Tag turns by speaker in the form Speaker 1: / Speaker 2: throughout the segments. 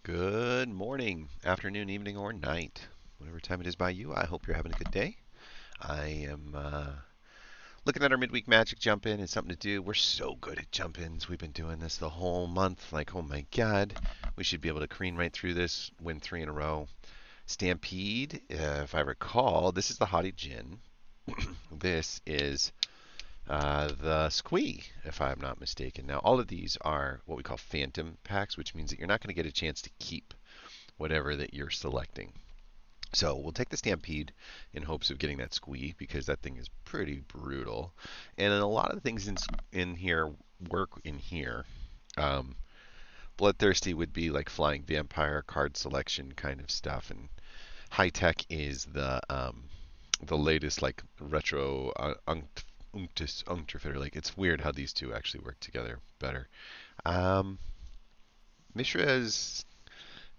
Speaker 1: Good morning, afternoon, evening, or night. Whatever time it is by you, I hope you're having a good day. I am looking at our midweek magic jump in. It's something to do. We're so good at jump ins. We've been doing this the whole month. Like, oh my God, we should be able to careen right through this, win three in a row. Stampede, if I recall, this is the Haughty Gin. This is the Squee, if I'm not mistaken. Now, all of these are what we call phantom packs, which means that you're not going to get a chance to keep whatever that you're selecting. So we'll take the Stampede in hopes of getting that Squee because that thing is pretty brutal. And then a lot of the things in here work in here. Um, Bloodthirsty would be like Flying Vampire, card selection kind of stuff. And High Tech is the latest like retro Unctifitter. Like it's weird how these two actually work together better. Um, Mishra's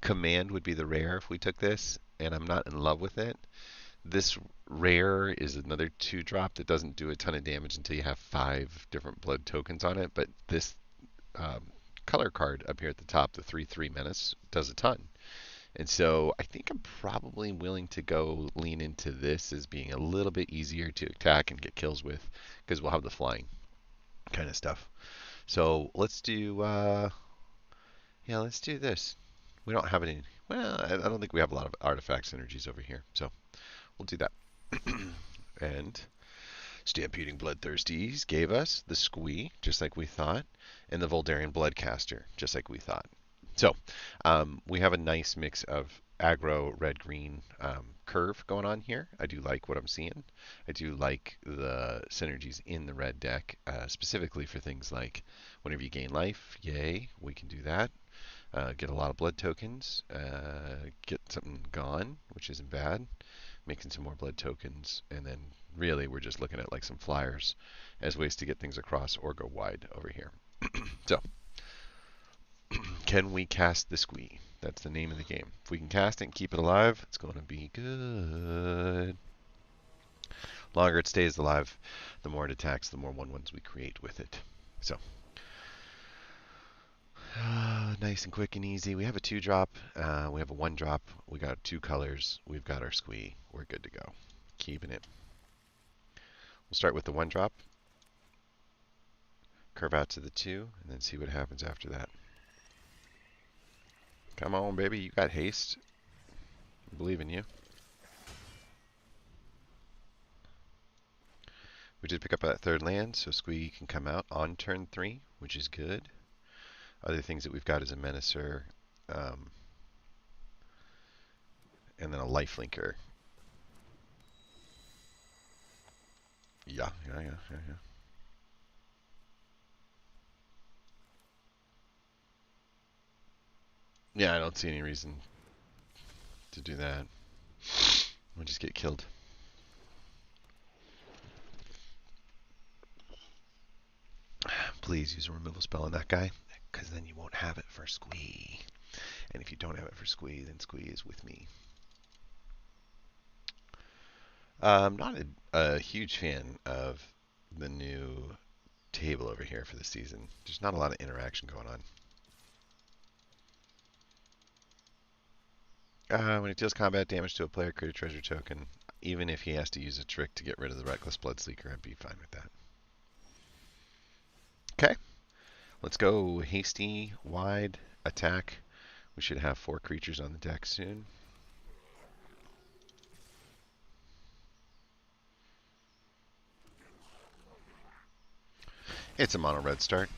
Speaker 1: Command would be the rare if we took this, and I'm not in love with it. This rare is another 2-drop that doesn't do a ton of damage until you have 5 different blood tokens on it, but this um, color card up here at the top, the 3/3 Menace, does a ton. And so I think I'm probably willing to go lean into this as being a little bit easier to attack and get kills with because we'll have the flying kind of stuff. So let's do this. We don't have any. Well, I don't think we have a lot of artifact synergies over here, so we'll do that. And Stampeding Bloodthirsties gave us the Squee, just like we thought, and the Voldarian Bloodcaster, just like we thought. So we have a nice mix of aggro red-green curve going on here. I do like what I'm seeing. I do like the synergies in the red deck, specifically for things like whenever you gain life, yay, we can do that. Get a lot of blood tokens, get something gone, which isn't bad, making some more blood tokens, and then really we're just looking at like some flyers as ways to get things across or go wide over here. So, can we cast the Squee? That's the name of the game. If we can cast it and keep it alive, it's going to be good. Longer it stays alive, the more it attacks, the more 1/1s we create with it. So, nice and quick and easy. We have a 2-drop. We have a 1-drop. We got 2 colors. We've got our Squee. We're good to go. Keeping it. We'll start with the 1-drop. Curve out to the 2, and then see what happens after that. Come on, baby. You got haste. I believe in you. We did pick up that 3rd land, so Squee can come out on turn 3, which is good. Other things that we've got is a Menacer, and then a Lifelinker. Yeah. Yeah, I don't see any reason to do that. We'll just get killed. Please use a removal spell on that guy, because then you won't have it for Squee. And if you don't have it for Squee, then Squee is with me. I'm not a huge fan of the new table over here for the season. There's not a lot of interaction going on. When it deals combat damage to a player, create a treasure token. Even if he has to use a trick to get rid of the Reckless Bloodseeker, I'd be fine with that. Okay, let's go hasty, wide, attack. We should have 4 creatures on the deck soon. It's a mono red start.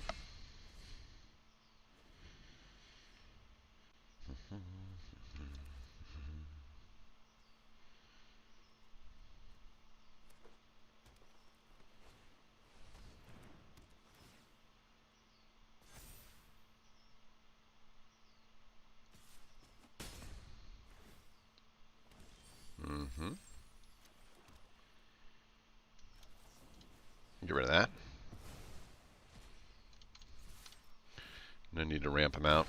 Speaker 1: Get rid of that. No need to ramp him out.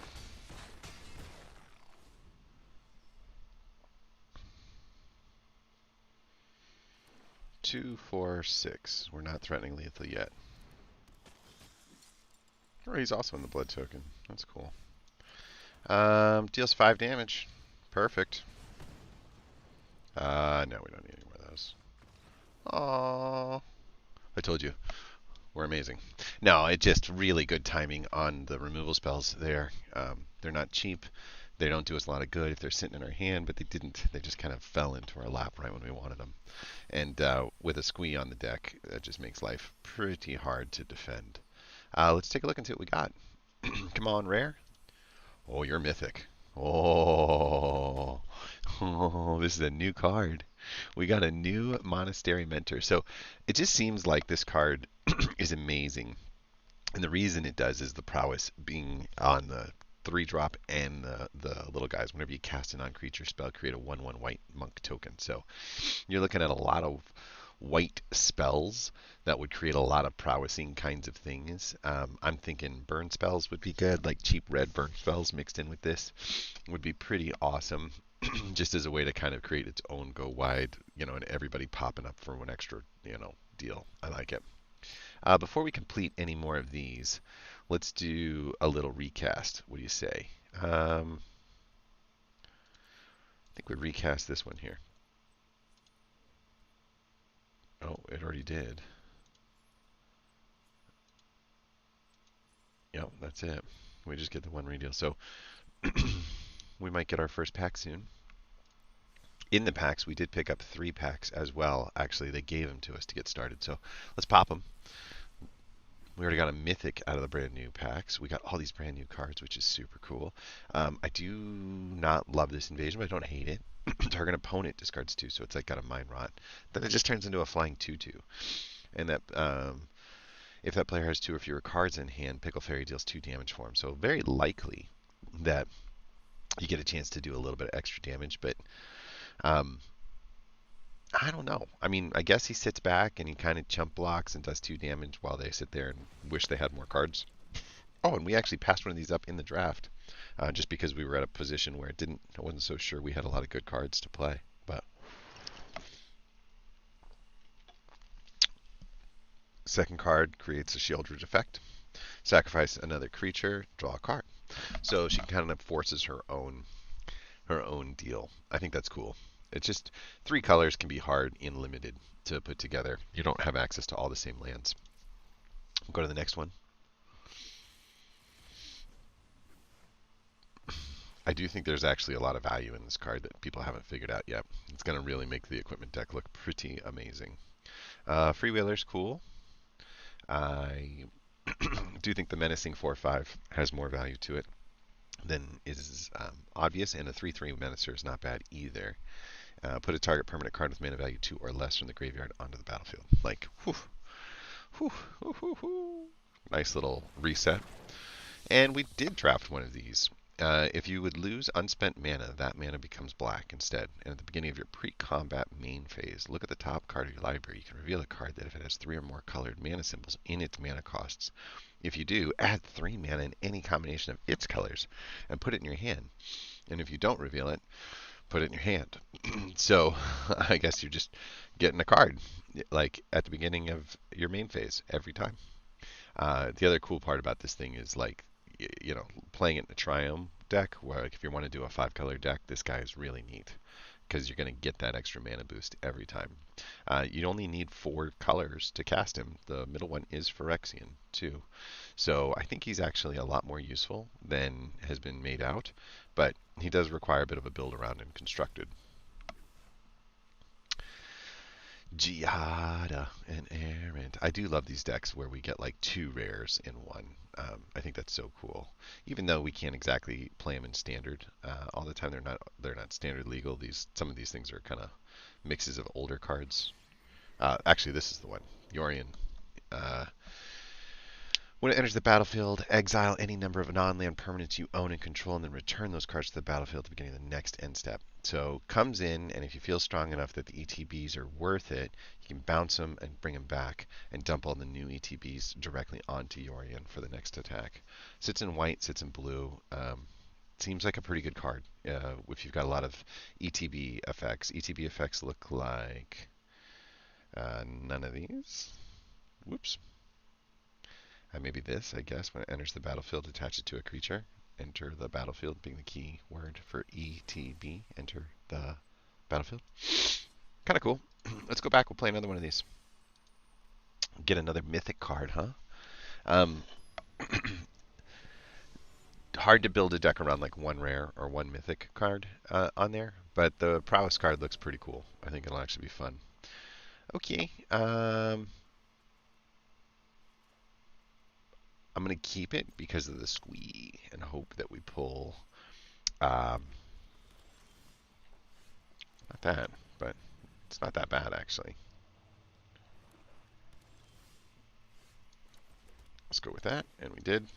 Speaker 1: Two, 4, 6. We're not threatening lethal yet. Oh, he's also in the blood token. That's cool. Deals 5 damage. Perfect. No, we don't need any more of those. Aww. I told you. We're amazing. No, it's just really good timing on the removal spells there. They're not cheap. They don't do us a lot of good if they're sitting in our hand, but they didn't. They just kind of fell into our lap right when we wanted them. And with a squee on the deck, that just makes life pretty hard to defend. Let's take a look and see what we got. Come on, rare. Oh, you're mythic. Oh, oh, this is a new card. We got a new Monastery Mentor. So it just seems like this card is amazing. And the reason it does is the prowess being on the 3-drop and the little guys. Whenever you cast a non-creature spell, create a 1/1 white monk token. So you're looking at a lot of white spells that would create a lot of prowessing kinds of things. I'm thinking burn spells would be good, like cheap red burn spells mixed in with this would be pretty awesome. Just as a way to kind of create its own go wide, and everybody popping up for one extra, deal. I like it. Before we complete any more of these, let's do a little recast. What do you say? I think we recast this one here. Oh, it already did. Yep, that's it. We just get the one redeal. So we might get our first pack soon. In the packs, we did pick up 3 packs as well. Actually, they gave them to us to get started. So let's pop them. We already got a mythic out of the brand new packs. We got all these brand new cards, which is super cool. I do not love this invasion, but I don't hate it. Target opponent discards 2, so it's like got a mind rot. Then it just turns into a flying 2/2. And that if that player has 2 or fewer cards in hand, Pickle Fairy deals 2 damage for him. So very likely that you get a chance to do a little bit of extra damage, but I don't know. I mean, I guess he sits back and he kind of chump blocks and does 2 damage while they sit there and wish they had more cards. Oh, and we actually passed one of these up in the draft, just because we were at a position where I wasn't so sure we had a lot of good cards to play. But second card creates a Shieldridge effect. Sacrifice another creature, draw a card. So she kind of forces her own deal. I think that's cool. It's just 3 colors can be hard in limited to put together. You don't have access to all the same lands. We'll go to the next one. I do think there's actually a lot of value in this card that people haven't figured out yet. It's going to really make the equipment deck look pretty amazing. Freewheeler's cool. I do think the Menacing 4/5 has more value to it than is obvious, and a 3/3 Menacer is not bad either. Put a target permanent card with mana value 2 or less from the graveyard onto the battlefield. Like, whew, whew, whew, whew, whew. Nice little reset. And we did draft one of these. If you would lose unspent mana, that mana becomes black instead. And at the beginning of your pre-combat main phase, look at the top card of your library. You can reveal a card that if it has 3 or more colored mana symbols in its mana costs. If you do, add 3 mana in any combination of its colors and put it in your hand. And if you don't reveal it, put it in your hand. So I guess you're just getting a card like at the beginning of your main phase every time. The other cool part about this thing is like, playing it in a Triome deck, where like if you want to do a 5-color deck, this guy is really neat because you're going to get that extra mana boost every time. You only need 4 colors to cast him. The middle one is Phyrexian too. So I think he's actually a lot more useful than has been made out, but he does require a bit of a build around and constructed. Giada and Errant. I do love these decks where we get like 2 rares in one. I think that's so cool. Even though we can't exactly play them in standard all the time, they're not standard legal. Some of these things are kind of mixes of older cards. Actually, this is the one. Yorion. When it enters the battlefield, exile any number of non-land permanents you own and control, and then return those cards to the battlefield at the beginning of the next end step. So comes in, and if you feel strong enough that the ETBs are worth it, you can bounce them and bring them back, and dump all the new ETBs directly onto Yorion for the next attack. Sits in white, sits in blue. Seems like a pretty good card if you've got a lot of ETB effects. ETB effects look like none of these. Whoops. Maybe this, I guess, when it enters the battlefield, attach it to a creature. enter the battlefield being the key word for ETB, enter the battlefield. Kind of cool. Let's go back. We'll play another one of these. Get another mythic card, huh? Um, hard to build a deck around like one rare or one mythic card on there, but the prowess card looks pretty cool. I think it'll actually be fun. Okay. I'm going to keep it because of the squee and hope that we pull. Not that, but it's not that bad actually. Let's go with that, and we did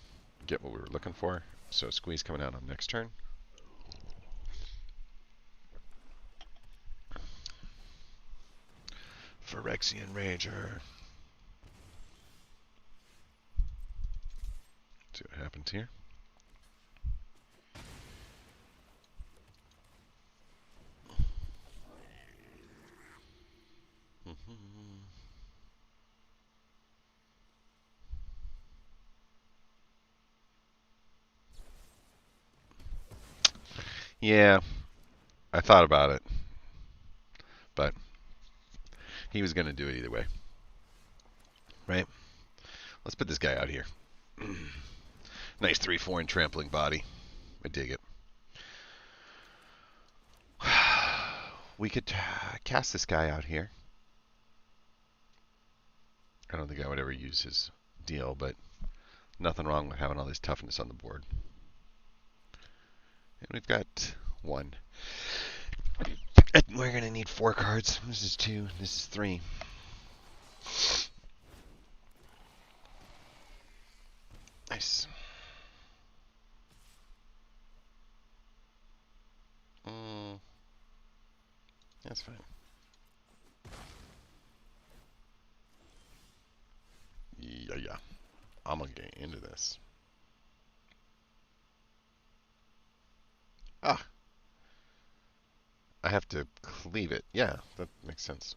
Speaker 1: get what we were looking for. So squeeze coming out on next turn. Phyrexian Rager. See what happens here. Yeah, I thought about it, but he was going to do it either way. Right? Let's put this guy out here. Nice 3/4 and trampling body. I dig it. We could cast this guy out here. I don't think I would ever use his deal, but nothing wrong with having all this toughness on the board. And we've got 1. We're going to need 4 cards. This is 2. This is 3. Nice. That's fine. Yeah. I'm going to get into this. Ah. I have to cleave it. Yeah, that makes sense.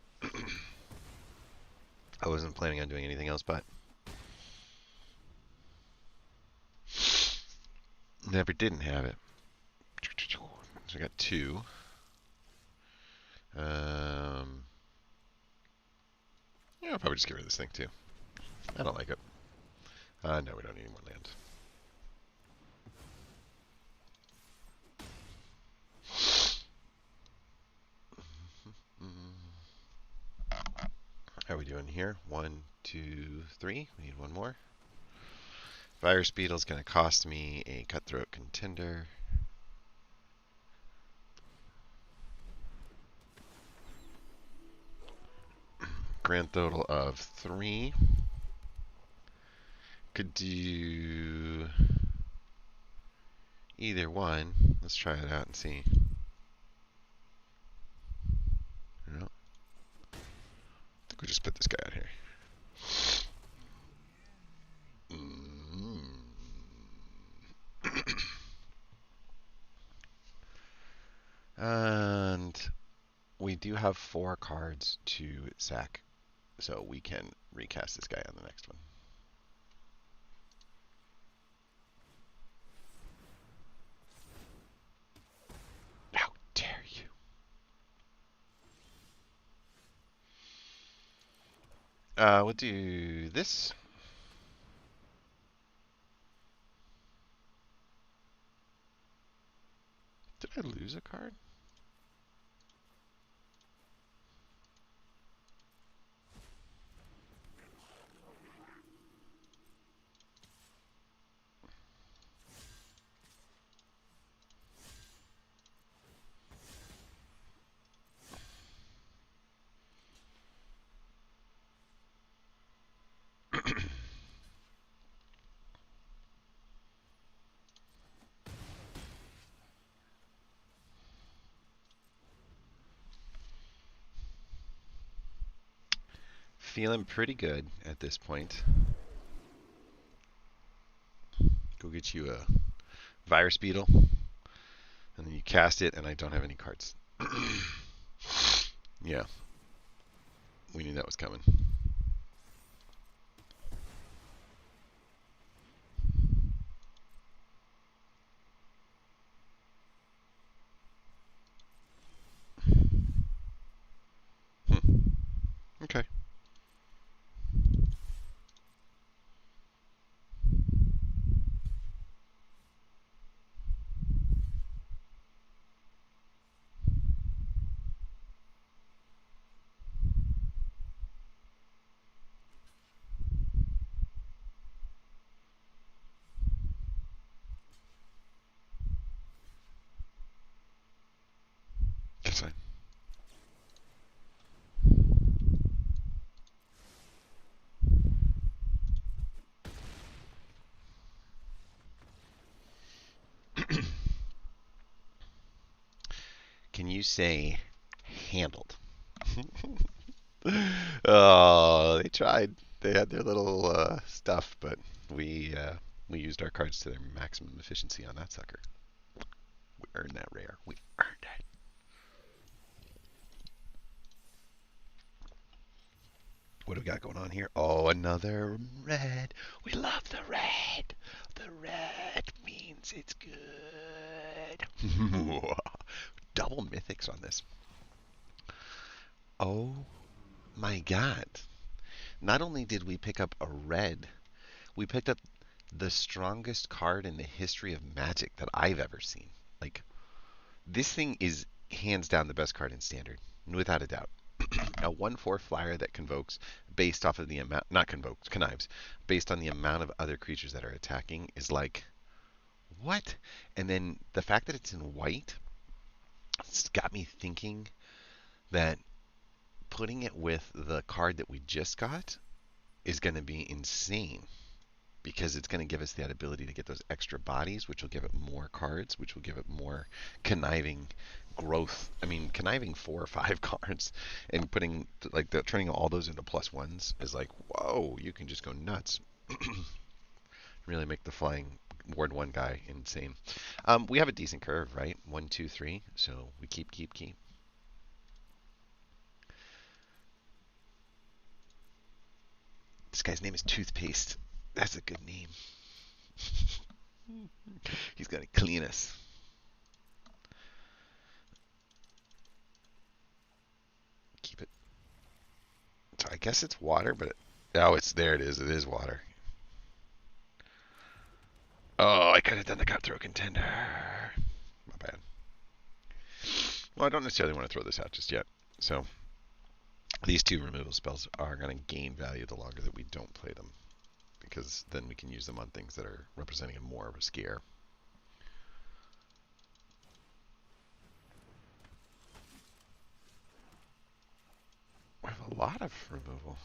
Speaker 1: I wasn't planning on doing anything else, but never didn't have it. So I got 2. Yeah, I'll probably just get rid of this thing too. I don't like it. No, we don't need any more land. How are we doing here? 1, 2, 3. We need 1 more. Fire Speedle is going to cost me a Cutthroat Contender. Grand total of 3. Could do either one. Let's try it out and see. No. I think we'll just put this guy out here. And we do have 4 cards to sack, so we can recast this guy on the next one. How dare you? We'll do this. Did I lose a card? Feeling pretty good at this point. Go get you a Virus Beetle, and then you cast it, and I don't have any cards. Yeah. We knew that was coming. Can you say handled? Oh, they tried. They had their little stuff, but we used our cards to their maximum efficiency on that sucker. We earned that rare. We earned it. What do we got going on here? Oh, another red. We love the red. The red means it's good. Double mythics on this. Oh my god. Not only did we pick up a red, we picked up the strongest card in the history of Magic that I've ever seen. Like, this thing is hands down the best card in Standard, without a doubt. A 1/4 flyer that convokes based off of the amount, not convokes, connives, based on the amount of other creatures that are attacking is like, what? And then the fact that it's in white, it's got me thinking that putting it with the card that we just got is going to be insane because it's going to give us that ability to get those extra bodies, which will give it more cards, which will give it more conniving growth. I mean, conniving 4 or 5 cards and putting like turning all those into +1s is like, whoa, you can just go nuts. Really make the flying Ward 1 guy insane. We have a decent curve, right? 1, 2, 3. So we keep. This guy's name is Toothpaste. That's a good name. He's gonna clean us. Keep it. So I guess it's water, but oh, it's there. It is. It is water. Oh, I could have done the cutthroat contender. My bad. Well, I don't necessarily want to throw this out just yet. So these 2 removal spells are going to gain value the longer that we don't play them, because then we can use them on things that are representing more of a scare. We have a lot of removal.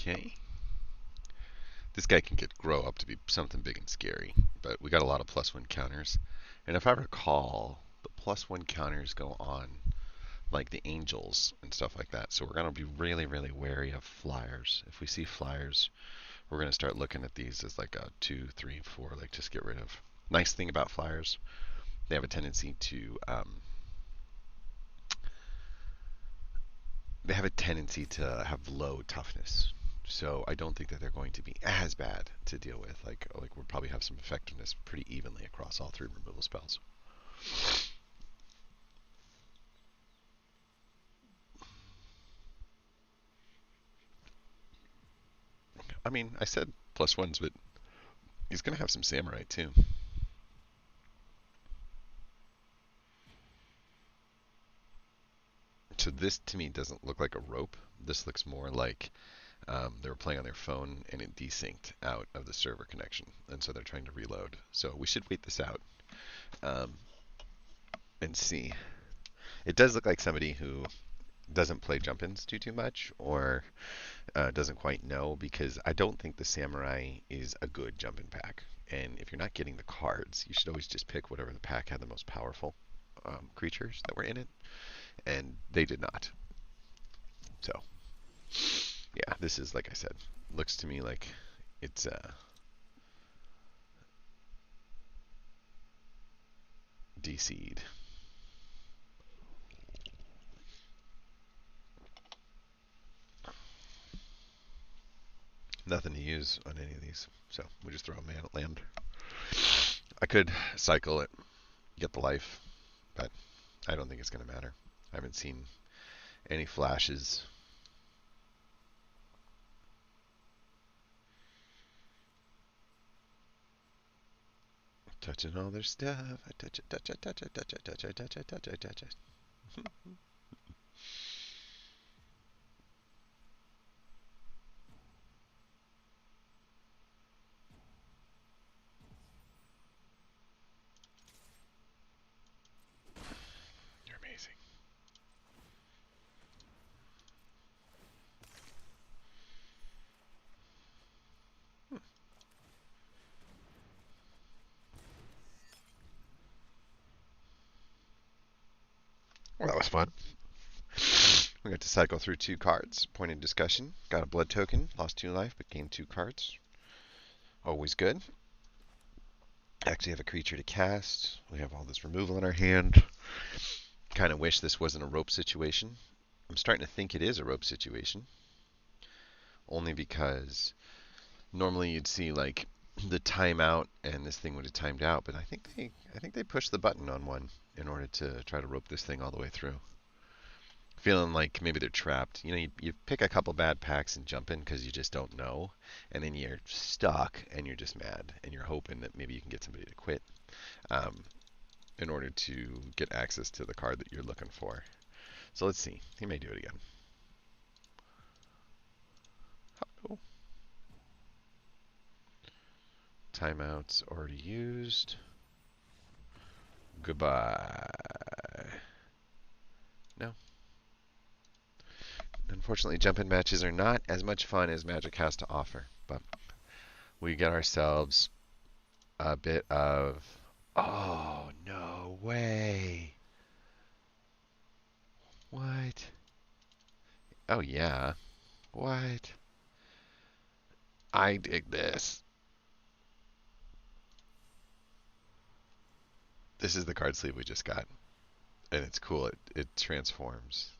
Speaker 1: Okay. This guy can grow up to be something big and scary, but we got a lot of +1 counters. And if I recall, the +1 counters go on like the angels and stuff like that. So we're going to be really, really wary of flyers. If we see flyers, we're going to start looking at these as like a 2, 3, 4, like just get rid of. Nice thing about flyers, they have a tendency to have low toughness. So I don't think that they're going to be as bad to deal with. Like we'll probably have some effectiveness pretty evenly across all 3 removal spells. I mean, I said +1s, but he's going to have some samurai too. So this to me doesn't look like a rope. This looks more like they were playing on their phone and it desynced out of the server connection, and so they're trying to reload. So we should wait this out and see. It does look like somebody who doesn't play jump-ins too much, or doesn't quite know, because I don't think the samurai is a good jump-in pack. And if you're not getting the cards, you should always just pick whatever the pack had the most powerful creatures that were in it, and they did not. So yeah, this is, like I said, looks to me like it's DC'd. Nothing to use on any of these, so we just throw a man at land. I could cycle it get the life, but I don't think it's going to matter. I haven't seen any flashes. Touching all their stuff. I touch it, touch it, touch it, touch it, touch it, touch it, touch it, touch it. You're amazing. Well, that was fun. We got to cycle through 2 cards. Point of discussion. Got a blood token. Lost 2 life, but gained 2 cards. Always good. Actually have a creature to cast. We have all this removal in our hand. Kind of wish this wasn't a rope situation. I'm starting to think it is a rope situation. Only because normally you'd see like the timeout and this thing would have timed out, but I think they pushed the button on one in order to try to rope this thing all the way through. Feeling like maybe they're trapped. You know, you pick a couple bad packs and jump in because you just don't know, and then you're stuck and you're just mad and you're hoping that maybe you can get somebody to quit in order to get access to the card that you're looking for. So let's see. He may do it again. Oh. Timeouts already used. Goodbye. No. Unfortunately, jump-in matches are not as much fun as Magic has to offer, but we get ourselves a bit of... Oh, no way. What? Oh, yeah. What? I dig this. This is the card sleeve we just got. And it's cool. It transforms.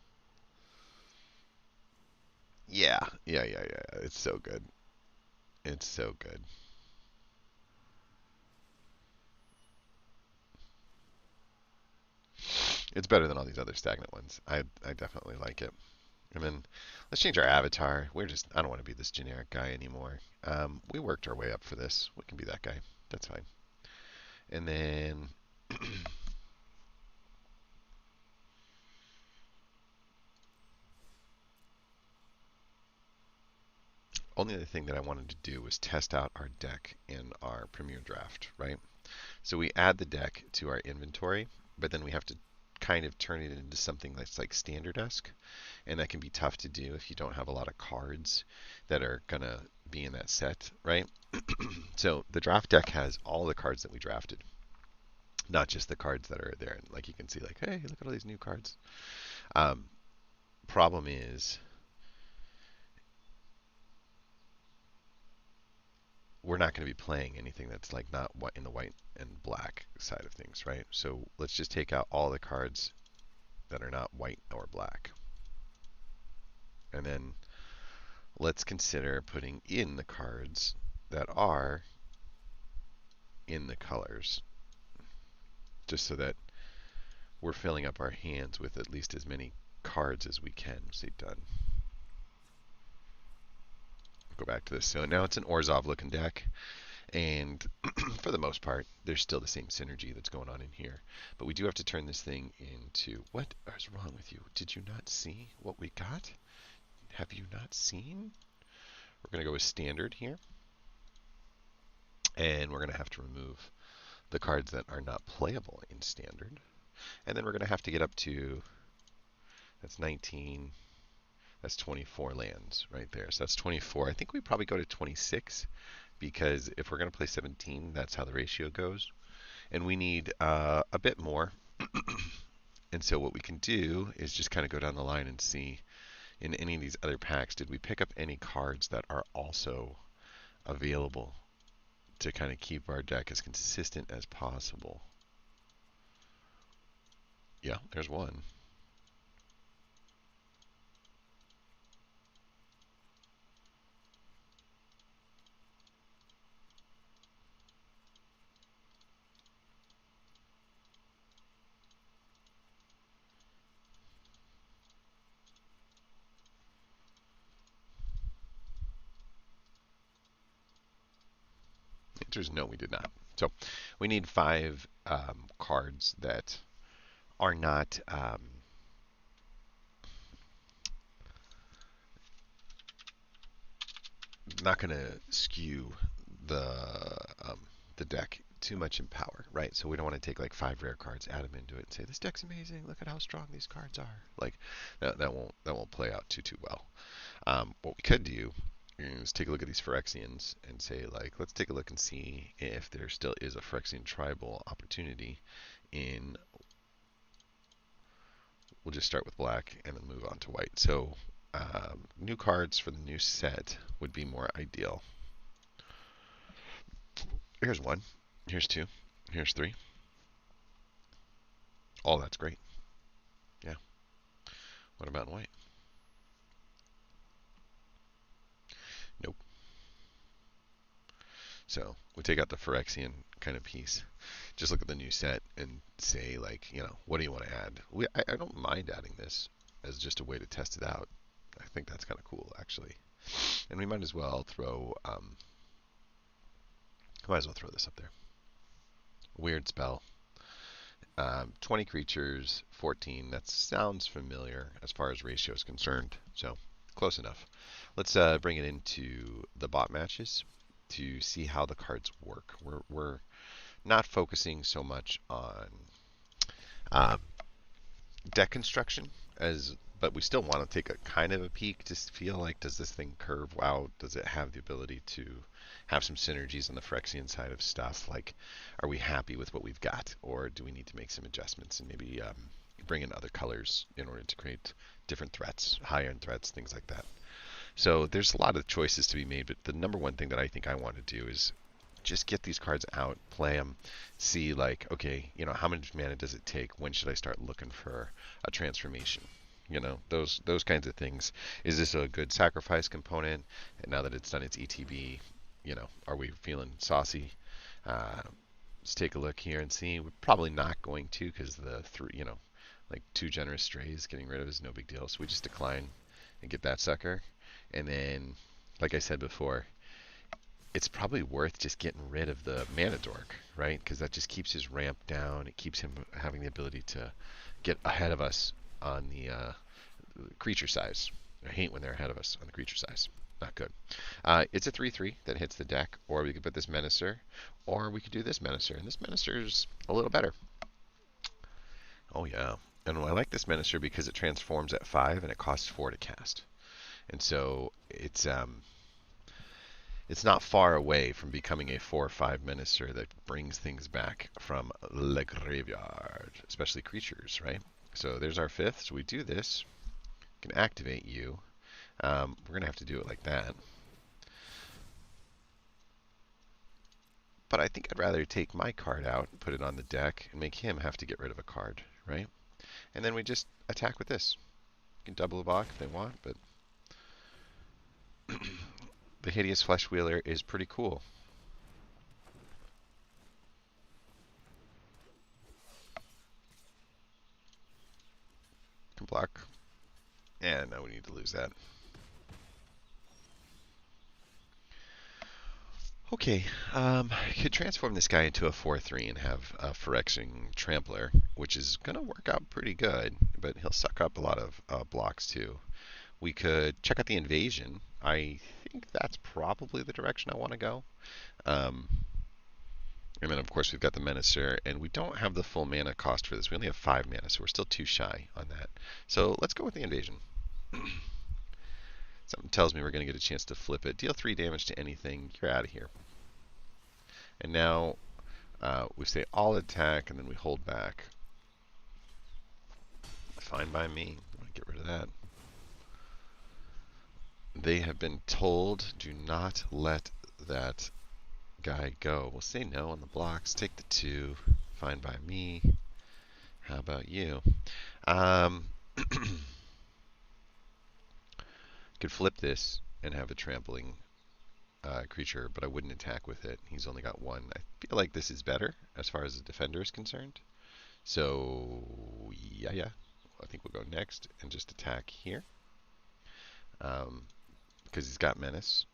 Speaker 1: Yeah. Yeah. It's so good. It's so good. It's better than all these other stagnant ones. I definitely like it. And then let's change our avatar. I don't want to be this generic guy anymore. We worked our way up for this. We can be that guy. That's fine. And then only other thing that I wanted to do was test out our deck in our Premier Draft, right? So we add the deck to our inventory, but then we have to kind of turn it into something that's like standard-esque, and that can be tough to do if you don't have a lot of cards that are going to be in that set, right? So the draft deck has all the cards that we drafted, not just the cards that are there. And like you can see, like, hey, look at all these new cards. Problem is, we're not going to be playing anything that's like not in the white and black side of things, right? So let's just take out all the cards that are not white or black. And then let's consider putting in the cards that are in the colors, just so that we're filling up our hands with at least as many cards as we can. Say done. Go back to this. So now it's an Orzhov looking deck. And for the most part, there's still the same synergy that's going on in here. But we do have to turn this thing into... What is wrong with you? Did you not see what we got? Have you not seen? We're going to go with standard here. And we're going to have to remove the cards that are not playable in standard. And then we're going to have to get up to... That's 19... That's 24 lands right there. So that's 24. I think we probably go to 26. Because if we're going to play 17, that's how the ratio goes. And we need a bit more. And so what we can do is just kind of go down the line and see in any of these other packs, did we pick up any cards that are also available to kind of keep our deck as consistent as possible? Yeah, there's one. answer is no, we did not. So we need 5 cards that are not going to skew the um, the deck too much in power, right? So we don't want to take like 5 rare cards, add them into it, and say this deck's amazing. Look at how strong these cards are. Like that won't play out too well. What we could do is take a look at these Phyrexians and say like, let's take a look and see if there still is a Phyrexian tribal opportunity in. We'll just start with black and then move on to white. So new cards for the new set would be more ideal. Here's 1. Here's 2. Here's 3. Oh, that's great. Yeah. What about in white? Nope. So we take out the Phyrexian kind of piece. Just look at the new set and say like, what do you want to add? I don't mind adding this as just a way to test it out. I think that's kind of cool actually. And we might as well throw this up there. Weird spell. 20 creatures, 14. That sounds familiar as far as ratio is concerned. So close enough. Let's bring it into the bot matches to see how the cards work. We're not focusing so much on deck construction but we still want to take a kind of a peek to feel like, does this thing curve out? Does it have the ability to have some synergies on the Phyrexian side of stuff? Like, are we happy with what we've got, or do we need to make some adjustments and maybe bring in other colors in order to create different threats, high-end threats, things like that? So there's a lot of choices to be made, but the number one thing that I think I want to do is just get these cards out, play them, see like, okay, how much mana does it take? When should I start looking for a transformation? Those kinds of things. Is this a good sacrifice component? And now that it's done its ETB, are we feeling saucy? Let's take a look here and see. We're probably not going to, because the 2 generous strays getting rid of is no big deal. So we just decline and get that sucker. And then, like I said before, it's probably worth just getting rid of the Mana Dork, right? Because that just keeps his ramp down. It keeps him having the ability to get ahead of us on the creature size. I hate when they're ahead of us on the creature size. Not good. It's a 3/3 that hits the deck, or we could put this Menacer, or we could do this Menacer, and this Menacer's a little better. Oh yeah, and I like this Menacer because it transforms at 5 and it costs 4 to cast, and so it's not far away from becoming a 4/5 Menacer that brings things back from the graveyard, especially creatures, right? So there's our 5th. So we do this. We can activate you. We're going to have to do it like that. But I think I'd rather take my card out, put it on the deck, and make him have to get rid of a card, right? And then we just attack with this. You can double a block if they want, but the Hideous Flesh Wheeler is pretty cool. Can block. And now we need to lose that. Okay, I could transform this guy into a 4/3 and have a Phyrexian Trampler, which is going to work out pretty good, but he'll suck up a lot of blocks too. We could check out the Invasion. I think that's probably the direction I want to go. And then, of course, we've got the Menacer, and we don't have the full mana cost for this. We only have 5 mana, so we're still too shy on that. So let's go with the Invasion. Something tells me we're going to get a chance to flip it. Deal 3 damage to anything. You're out of here. And now we say all attack, and then we hold back. Fine by me. I'm going to get rid of that. They have been told, do not let that guy go. We'll say no on the blocks. Take the 2. Fine by me. How about you? Could flip this and have a trampling creature, but I wouldn't attack with it. He's only got 1. I feel like this is better as far as the defender is concerned. So, yeah. I think we'll go next and just attack here. Because he's got Menace.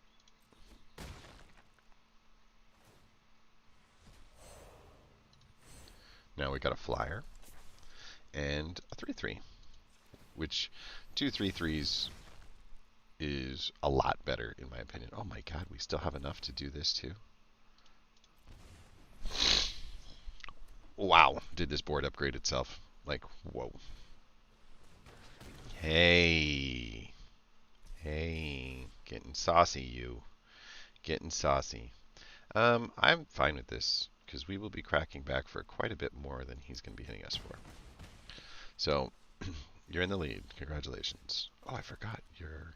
Speaker 1: Now we got a flyer and a 3/3, which 2/3/3s is a lot better in my opinion. Oh my god, we still have enough to do this too. Wow, did this board upgrade itself? Like, whoa. Hey. Hey. Getting saucy, you. Getting saucy. I'm fine with this, because we will be cracking back for quite a bit more than he's going to be hitting us for. So, you're in the lead. Congratulations. Oh, I forgot. You're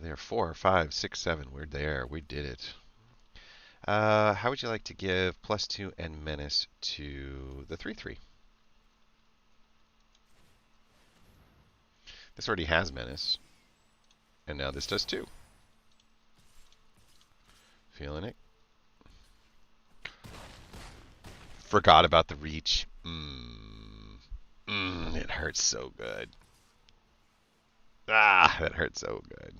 Speaker 1: there. 4, 5, 6, 7. We're there. We did it. How would you like to give +2 and menace to the 3/3? This already has menace. And now this does too. Feeling it. Forgot about the reach. It hurts so good. Ah, that hurts so good.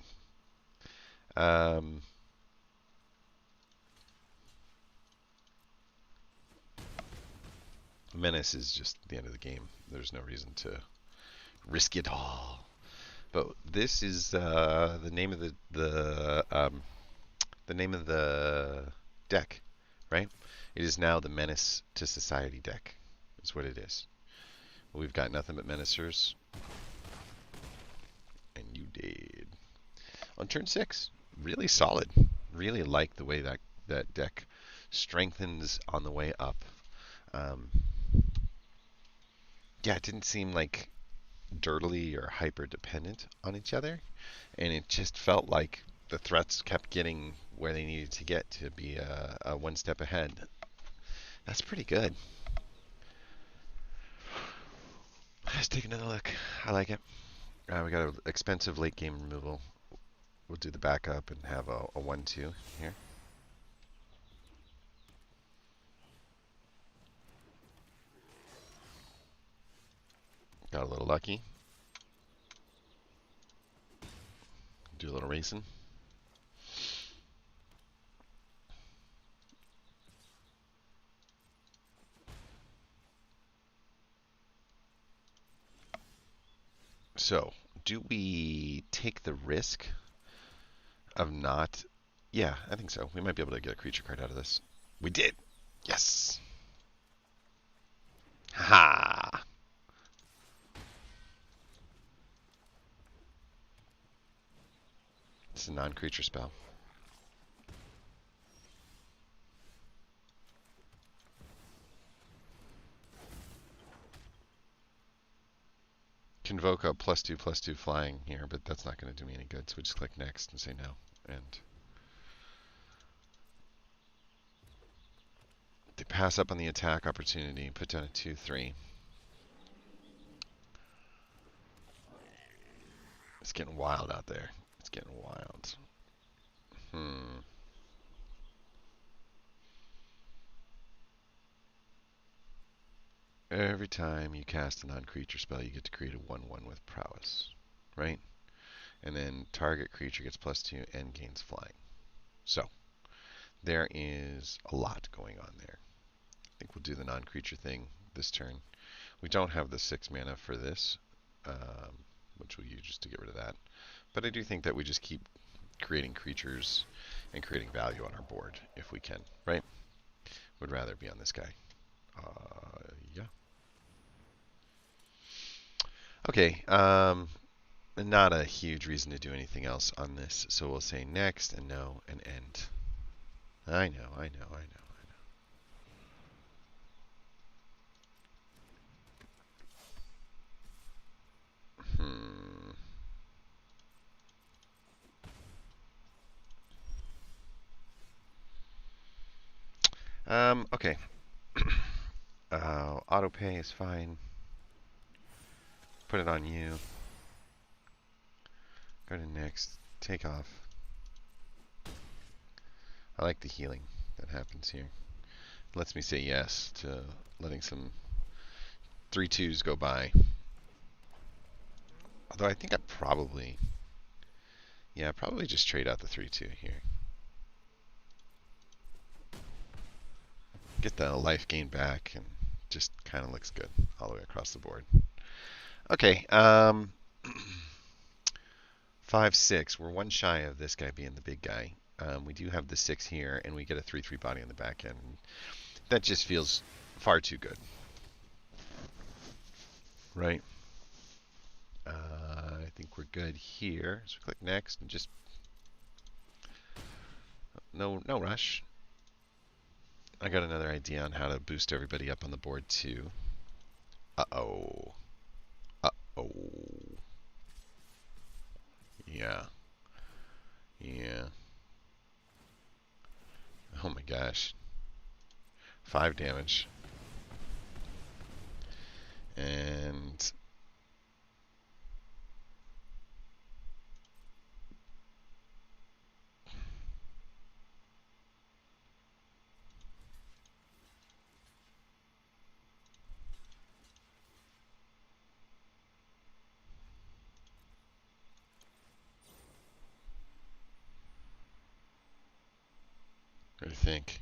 Speaker 1: Menace is just the end of the game. There's no reason to risk it all. But this is the name of the name of the deck, right? It is now the Menace to Society deck. Is what it is. We've got nothing but menacers, and you did. On turn 6, really solid. Really like the way that deck strengthens on the way up. Yeah, it didn't seem like dirtily or hyper dependent on each other, and it just felt like the threats kept getting where they needed to get to be a one step ahead. That's pretty good. Let's take another look. I like it. We got an expensive late game removal. We'll do the backup and have a 1/2 here. Got a little lucky. Do a little racing. So, do we take the risk of not... Yeah, I think so. We might be able to get a creature card out of this. We did! Yes! Ha! It's a non-creature spell. Convoke a +2/+2 flying here, but that's not going to do me any good, so we just click next and say no. And they pass up on the attack opportunity, put down a 2/3. It's getting wild out there. It's getting wild. Every time you cast a non-creature spell, you get to create a 1/1 with prowess, right? And then target creature gets +2 and gains flying. So, there is a lot going on there. I think we'll do the non-creature thing this turn. We don't have the 6 mana for this, which we'll use just to get rid of that. But I do think that we just keep creating creatures and creating value on our board if we can, right? Would rather be on this guy. Yeah. Okay, not a huge reason to do anything else on this, so we'll say next and no and end. I know. Okay. Auto pay is fine. Put it on you. Go to next. Take off. I like the healing that happens here. It lets me say yes to letting some 3/2s go by. Although I think I'd probably... Yeah, probably just trade out the 3/2 here. Get the life gain back, and just kind of looks good all the way across the board. Okay, 5/6. We're one shy of this guy being the big guy. We do have the 6 here, and we get a 3/3 body on the back end. That just feels far too good, right? I think we're good here. So click next and just no rush. I got another idea on how to boost everybody up on the board too. Uh-oh. Uh-oh. Yeah. Yeah. Oh my gosh. 5 damage. And what do you think?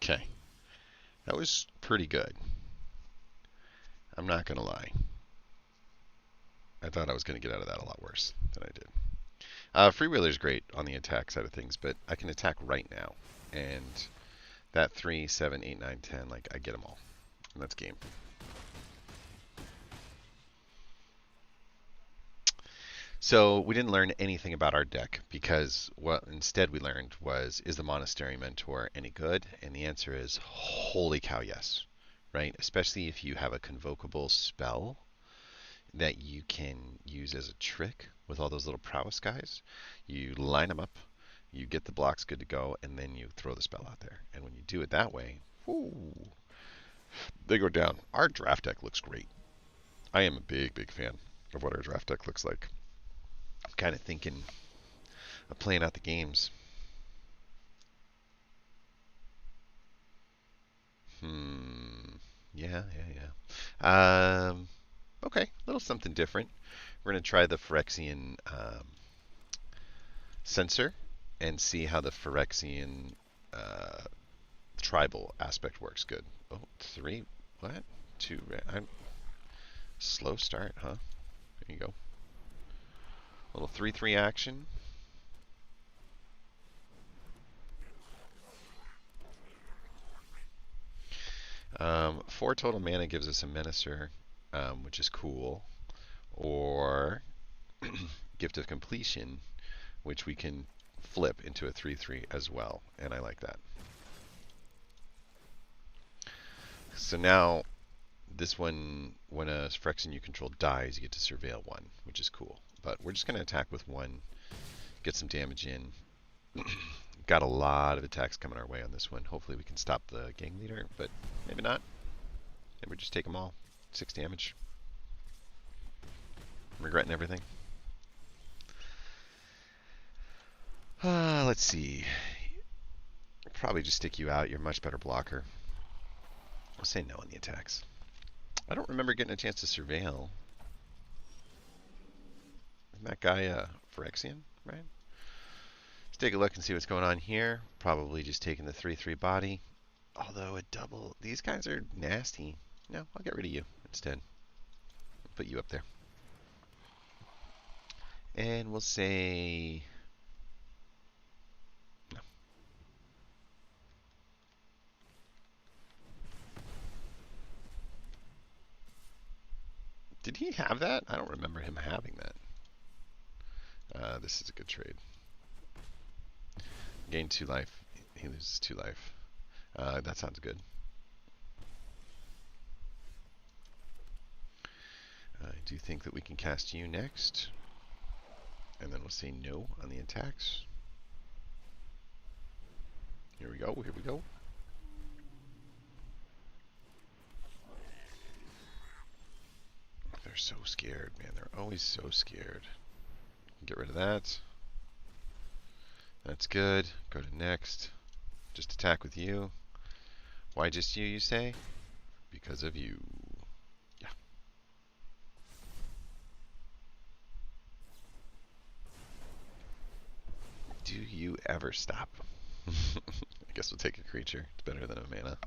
Speaker 1: Okay. That was pretty good. I'm not going to lie. I thought I was going to get out of that a lot worse than I did. Freewheeler's great on the attack side of things, but I can attack right now. And that 3, 7, 8, 9, 10, like, I get them all. And that's game. So we didn't learn anything about our deck because what instead we learned was, is the Monastery Mentor any good? And the answer is, holy cow, yes. Right? Especially if you have a convocable spell that you can use as a trick with all those little prowess guys. You line them up, you get the blocks good to go, and then you throw the spell out there. And when you do it that way, whoo, they go down. Our draft deck looks great. I am a big fan of what our draft deck looks like. I'm kind of thinking of playing out the games. Yeah. Okay, a little something different. We're going to try the Phyrexian sensor and see how the Phyrexian tribal aspect works. Good. Oh, 3. What? 2. Slow start, huh? There you go. Little 3/3 action. Um, 4 total mana gives us a Menacer, which is cool. Or Gift of Completion, which we can flip into a 3/3 as well. And I like that. So now, this one, when a Phyrexian you control dies, you get to surveil 1, which is cool. But we're just going to attack with 1, get some damage in. Got a lot of attacks coming our way on this one. Hopefully we can stop the gang leader, but maybe not. Maybe just take them all. 6 damage. I'm regretting everything. Let's see. Probably just stick you out. You're a much better blocker. I'll say no on the attacks. I don't remember getting a chance to surveil. Isn't that guy Phyrexian, right? Let's take a look and see what's going on here. Probably just taking the 3/3 body. Although a double, these guys are nasty. No, I'll get rid of you instead. I'll put you up there. And we'll say no. Did he have that? I don't remember him having that. This is a good trade. Gain 2 life. He loses 2 life. That sounds good. I do think that we can cast you next. And then we'll say no on the attacks. Here we go, here we go. They're so scared, man. They're always so scared. Get rid of that. That's good. Go to next. Just attack with you. Why just you say? Because of you. Yeah. ever stop? I guess we'll take a creature. It's better than a mana.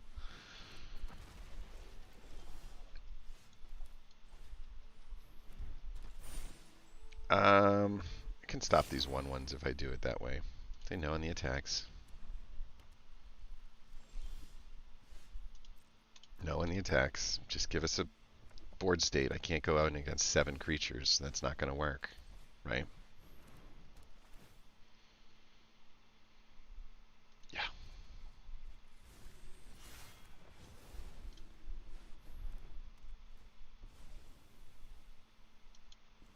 Speaker 1: I can stop these 1/1s if I do it that way. They know in the attacks. No in the attacks. Just give us a board state. I can't go out against 7 creatures. That's not going to work, right? Yeah.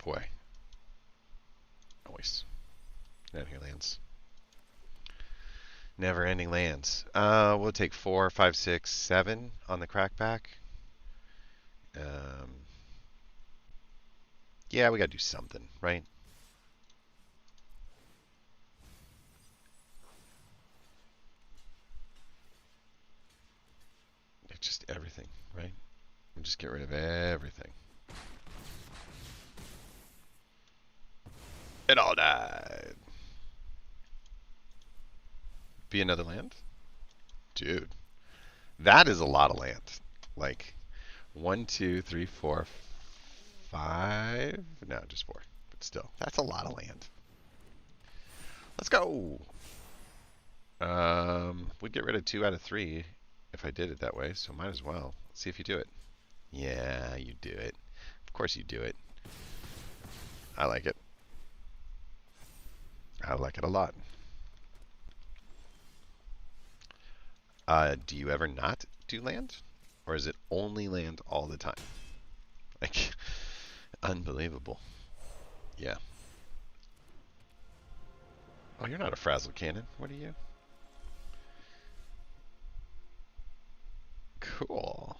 Speaker 1: Boy. Noise. Down here lands. Never ending lands. We'll take 4, 5, 6, 7 on the crackback. Yeah, we gotta do something, right? It's just everything, right? We'll just get rid of everything. It all died. Be another land? Dude. That is a lot of land. Like 1, 2, 3, 4, 5. No, just 4. But still, that's a lot of land. Let's go. We'd get rid of 2 out of 3 if I did it that way, so might as well. Let's see if you do it. Yeah, you do it. Of course you do it. I like it. I like it a lot. Do you ever not do land? Or is it only land all the time? Like, unbelievable. Yeah. Oh, you're not a frazzle cannon. What are you? Cool.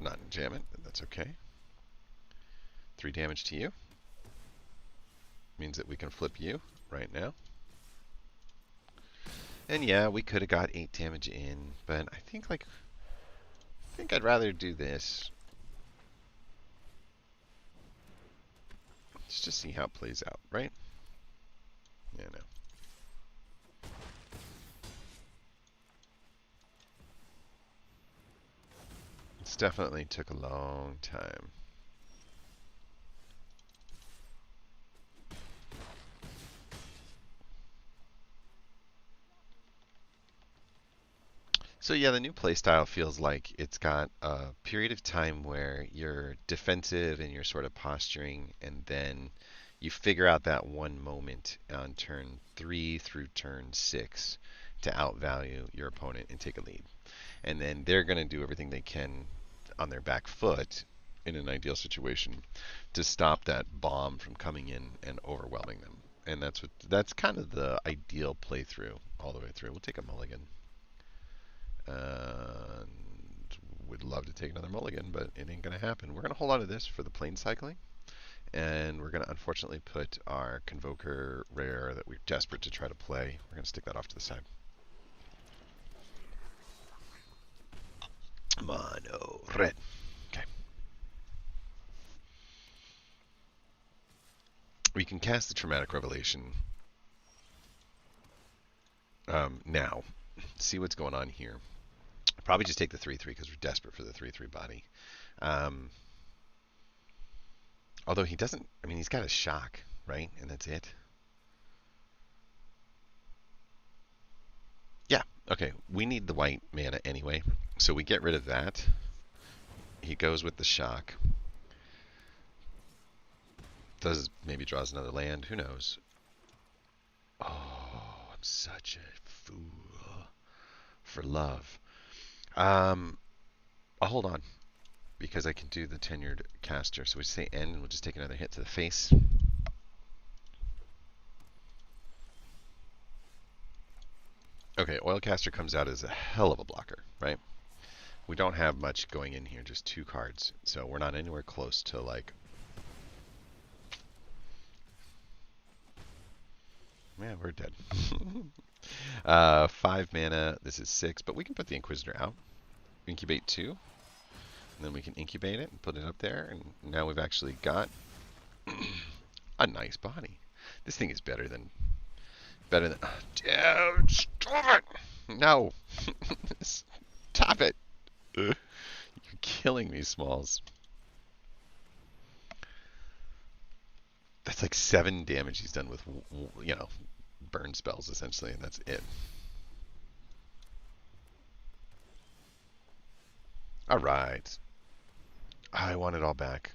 Speaker 1: Not jam it, but that's okay. 3 damage to you. Means that we can flip you right now. And yeah, we could have got 8 damage in, but I think I'd rather do this. Let's just see how it plays out, right? Yeah, no. It's definitely took a long time. So yeah, the new playstyle feels like it's got a period of time where you're defensive and you're sort of posturing, and then you figure out that one moment on turn 3 through turn 6 to outvalue your opponent and take a lead. And then they're going to do everything they can on their back foot in an ideal situation to stop that bomb from coming in and overwhelming them. And that's kind of the ideal playthrough all the way through. We'll take a mulligan. And would love to take another mulligan, but it ain't going to happen. We're going to hold on to this for the plane cycling. And we're going to unfortunately put our Convoker rare that we're desperate to try to play. We're going to stick that off to the side. Mono red. Okay. We can cast the Traumatic Revelation now. See what's going on here. Probably just take the 3/3 because we're desperate for the 3/3 body. Although he doesn't, I mean, he's got a shock, right? And that's it. Yeah, okay. We need the white mana anyway. So we get rid of that. He goes with the shock. Maybe draws another land. Who knows? Oh, I'm such a fool for love. I'll hold on because I can do the tenured caster. So we say end and we'll just take another hit to the face. Okay, Oilcaster comes out as a hell of a blocker, right? We don't have much going in here, just 2 cards. So we're not anywhere close to like... Yeah, we're dead. 5 mana, this is 6, but we can put the Inquisitor out. Incubate 2, and then we can incubate it and put it up there, and now we've actually got A nice body. This thing is better than. Dude, stop it! No, stop it! You're killing me, Smalls. That's like 7 damage he's done with, burn spells essentially, and that's it. All right. I want it all back.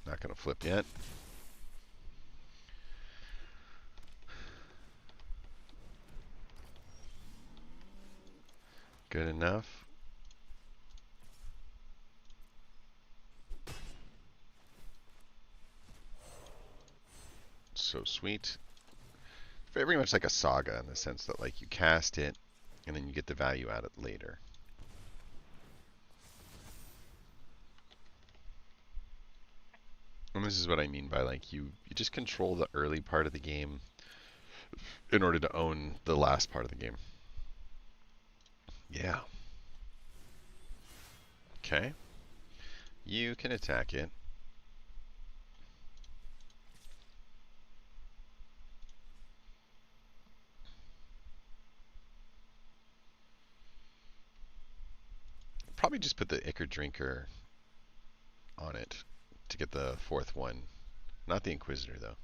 Speaker 1: Not gonna flip yet. Good enough. So sweet. Very much like a saga in the sense that like you cast it and then you get the value out of it later. And this is what I mean by like you just control the early part of the game in order to own the last part of the game. Yeah. Okay. You can attack it. Probably just put the Ichor Drinker on it to get the 4th one. Not the Inquisitor, though.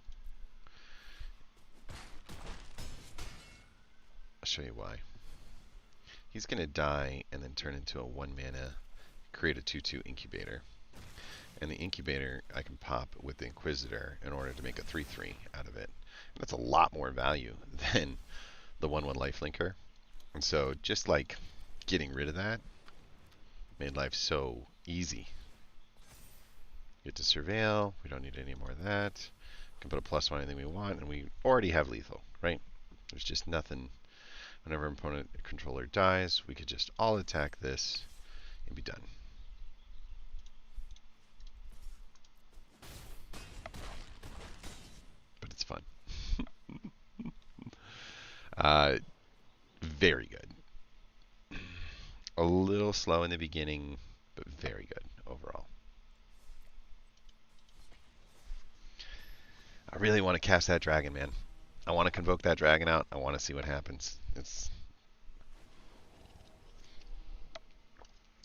Speaker 1: I'll show you why. He's going to die and then turn into a 1 mana, create a 2/2 Incubator. And the Incubator I can pop with the Inquisitor in order to make a 3/3 out of it. And that's a lot more value than the 1/1 Lifelinker. And so just like getting rid of that made life so easy. Get to Surveil. We don't need any more of that. We can put a +1 anything we want, and we already have lethal, right? There's just nothing. Whenever an opponent controller dies, we could just all attack this and be done. But it's fun. Very good. A little slow in the beginning, but very good overall. I really want to cast that dragon, man. I want to convoke that dragon out. I want to see what happens. You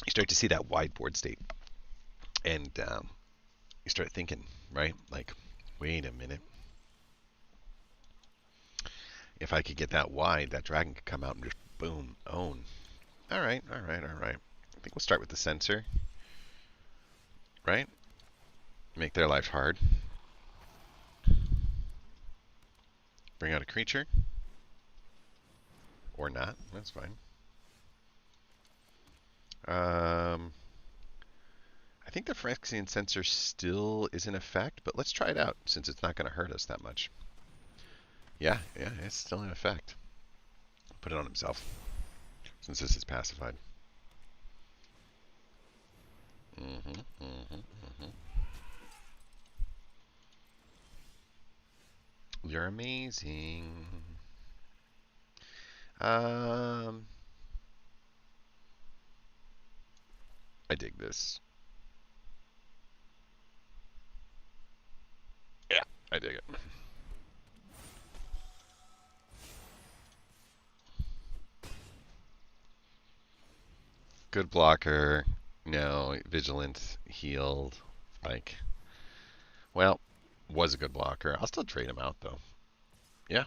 Speaker 1: start to see that wide board state, and you start thinking, right? Like, wait a minute. If I could get that wide, that dragon could come out and just boom, own. All right. I think we'll start with the censor, right? Make their life hard. Bring out a creature. Or not. That's fine. I think the Phyrexian Censor still is in effect, but let's try it out since it's not going to hurt us that much. Yeah, it's still in effect. Put it on himself since this is pacified. You're amazing. I dig this. Yeah, I dig it. Good blocker. No, vigilant, healed. Like, well, was a good blocker. I'll still trade him out though. Yeah.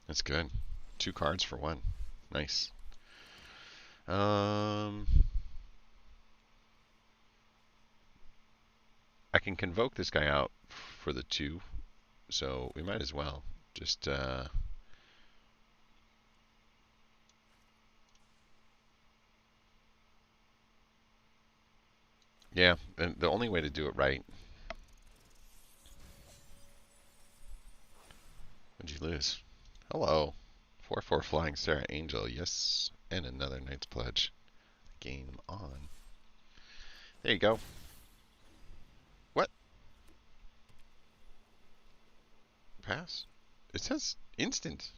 Speaker 1: That's good. 2 cards for 1. Nice. I can convoke this guy out for the 2, so we might as well just yeah, and the only way to do it right. What'd you lose? Hello. 4/4 Flying Sarah Angel, yes, and another Knight's Pledge. Game on. There you go. What? Pass? It says Instant.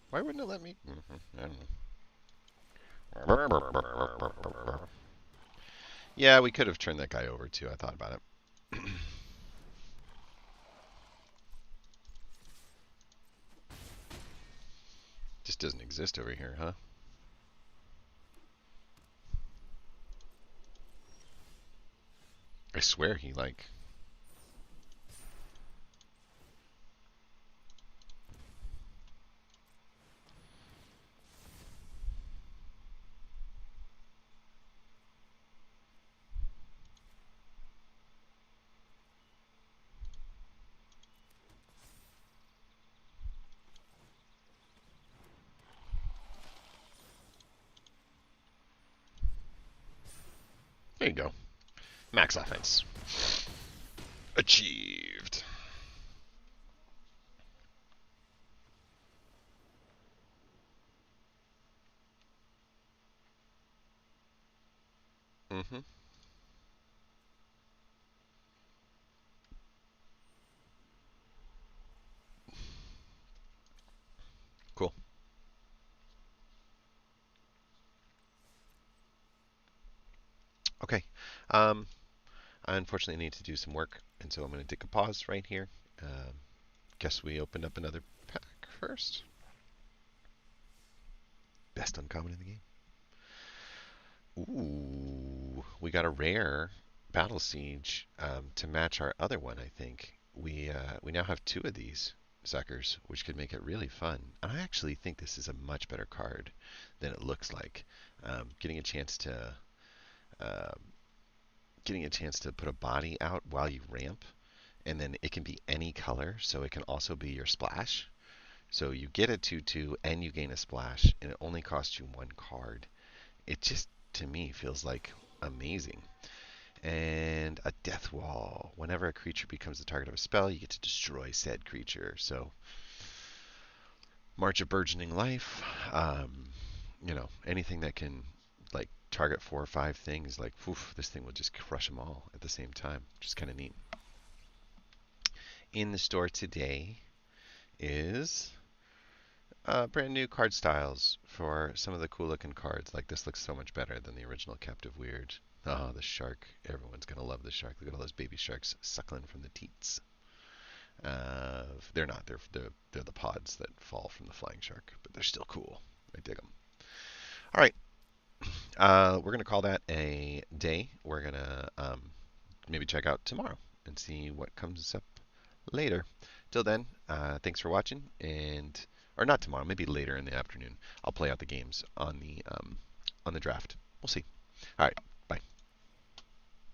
Speaker 1: Why wouldn't it let me? I don't know. Yeah, we could have turned that guy over too. I thought about it. Just doesn't exist over here, huh? I swear he like. There you go. Max offense. Achieved. Mm-hmm. Cool. Okay. Um, I unfortunately need to do some work, and so I'm going to take a pause right here. Guess we opened up another pack first. Best uncommon in the game. Ooh, we got a rare Battle Siege to match our other one. I think we now have two of these suckers, which could make it really fun. I actually think this is a much better card than it looks like. Getting a chance to um, getting a chance to put a body out while you ramp, and then it can be any color, so it can also be your splash. So you get a 2/2 and you gain a splash, and it only costs you one card. It just, to me, feels like amazing. And a death wall. Whenever a creature becomes the target of a spell, you get to destroy said creature. So, March of Burgeoning Life. Anything that can like target 4 or 5 things, like, poof, this thing will just crush them all at the same time, which is kind of neat. In the store today is brand new card styles for some of the cool looking cards. Like, this looks so much better than the original Captive Weird. Oh, the shark. Everyone's going to love the shark. Look at all those baby sharks suckling from the teats. They're not. They're the pods that fall from the flying shark, but they're still cool. I dig them. All right. We're going to call that a day. We're going to maybe check out tomorrow and see what comes up later. Till then, thanks for watching, and or not tomorrow, maybe later in the afternoon. I'll play out the games on the draft. We'll see. All right.